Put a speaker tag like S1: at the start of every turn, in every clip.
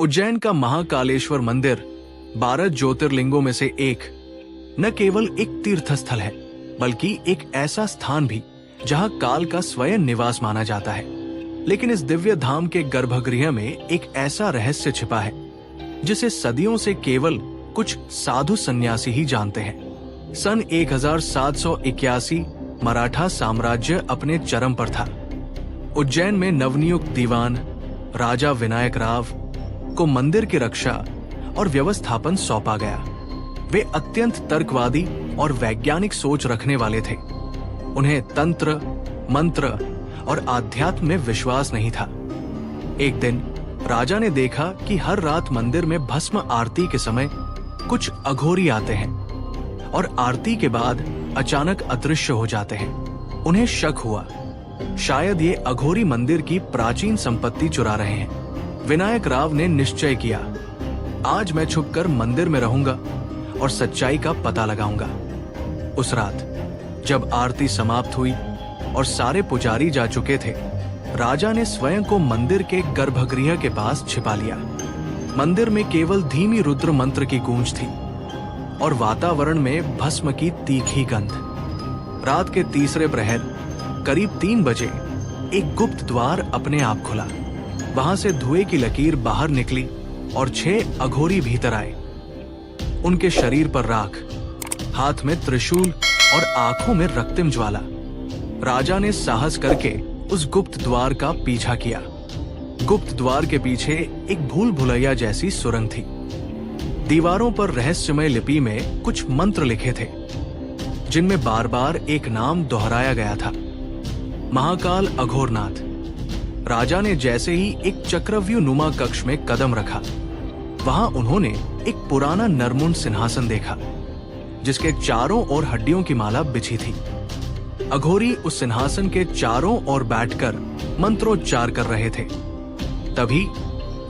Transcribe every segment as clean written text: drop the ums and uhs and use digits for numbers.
S1: उज्जैन का महाकालेश्वर मंदिर 12 ज्योतिर्लिंगों में से एक न केवल एक तीर्थ स्थल है, बल्कि एक ऐसा स्थान भी जहां काल का स्वयं निवास माना जाता है। लेकिन इस दिव्य धाम के गर्भगृह में एक ऐसा रहस्य छिपा है जिसे सदियों से केवल कुछ साधु सन्यासी ही जानते हैं। सन 1781 मराठा साम्राज्य अपने चरम पर था। उज्जैन में नवनियुक्त दीवान राजा विनायक राव को मंदिर की रक्षा और व्यवस्थापन सौंपा गया। वे अत्यंत तर्कवादी और वैज्ञानिक सोच रखने वाले थे। उन्हें तंत्र, मंत्र और आध्यात्म में विश्वास नहीं था। एक दिन राजा ने देखा कि हर रात मंदिर में भस्म आरती के समय कुछ अघोरी आते हैं और आरती के बाद अचानक अदृश्य हो जाते हैं। उन्हें शक हुआ, शायद ये अघोरी मंदिर की प्राचीन संपत्ति चुरा रहे हैं। विनायक राव ने निश्चय किया, आज मैं छुपकर मंदिर में रहूंगा और सच्चाई का पता लगाऊंगा। उस रात जब आरती समाप्त हुई और सारे पुजारी जा चुके थे, राजा ने स्वयं को मंदिर के गर्भगृह के पास छिपा लिया। मंदिर में केवल धीमी रुद्र मंत्र की गूंज थी और वातावरण में भस्म की तीखी गंध। रात के तीसरे प्रहर करीब 3 बजे एक गुप्त द्वार अपने आप खुला। वहां से धुएं की लकीर बाहर निकली और 6 अघोरी भीतर आए। उनके शरीर पर राख, हाथ में त्रिशूल और आंखों में रक्तिम ज्वाला। राजा ने साहस करके उस गुप्त द्वार का पीछा किया। गुप्त द्वार के पीछे एक भूल भुलैया जैसी सुरंग थी। दीवारों पर रहस्यमय लिपि में कुछ मंत्र लिखे थे, जिनमें बार बार एक नाम दोहराया गया था, महाकाल अघोरनाथ। राजा ने जैसे ही एक चक्रव्यूह नुमा कक्ष में कदम रखा, वहां उन्होंने एक पुराना नरमुंड सिंहासन देखा, जिसके चारों ओर हड्डियों की माला बिछी थी। अघोरी उस सिंहासन के चारों ओर बैठकर मंत्रोच्चार कर रहे थे। तभी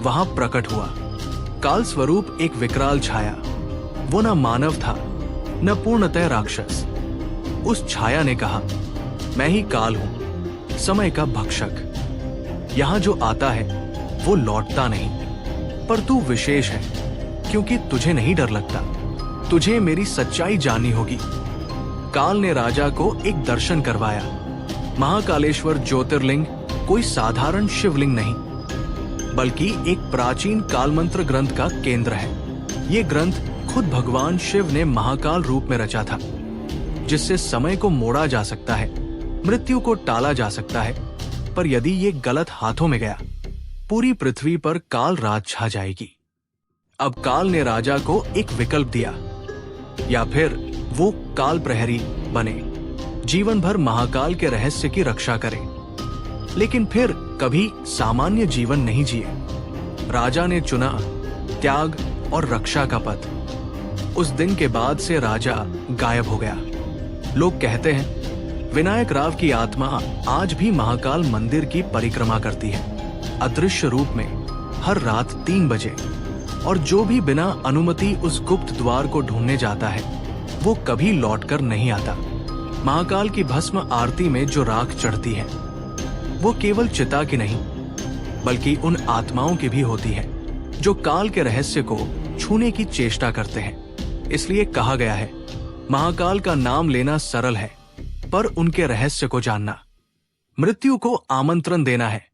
S1: वहां प्रकट हुआ काल स्वरूप एक विकराल छाया। वो न मानव था, न पूर्णतः राक्षस। उस छाया ने कहा, मैं ही काल हूं, समय का भक्षक। यहां जो आता है वो लौटता नहीं, पर तू विशेष है क्योंकि तुझे नहीं डर लगता। तुझे मेरी सच्चाई जाननी होगी। काल ने राजा को एक दर्शन करवाया। महाकालेश्वर ज्योतिर्लिंग कोई साधारण शिवलिंग नहीं, बल्कि एक प्राचीन कालमंत्र ग्रंथ का केंद्र है। ये ग्रंथ खुद भगवान शिव ने महाकाल रूप में रचा था, जिससे समय को मोड़ा जा सकता है, मृत्यु को टाला जा सकता है। पर यदि ये गलत हाथों में गया, पूरी पृथ्वी पर काल राज छा जाएगी। अब काल ने राजा को एक विकल्प दिया, या फिर वो काल प्रहरी बने, जीवन भर महाकाल के रहस्य की रक्षा करे, लेकिन फिर कभी सामान्य जीवन नहीं जिए। राजा ने चुना त्याग और रक्षा का पथ। उस दिन के बाद से राजा गायब हो गया। लोग कहते हैं विनायक राव की आत्मा आज भी महाकाल मंदिर की परिक्रमा करती है, अदृश्य रूप में, हर रात 3 बजे। और जो भी बिना अनुमति उस गुप्त द्वार को ढूंढने जाता है, वो कभी लौटकर नहीं आता। महाकाल की भस्म आरती में जो राख चढ़ती है, वो केवल चिता की नहीं, बल्कि उन आत्माओं की भी होती है जो काल के रहस्य को छूने की चेष्टा करते हैं। इसलिए कहा गया है, महाकाल का नाम लेना सरल है, पर उनके रहस्य को जानना मृत्यु को आमंत्रण देना है।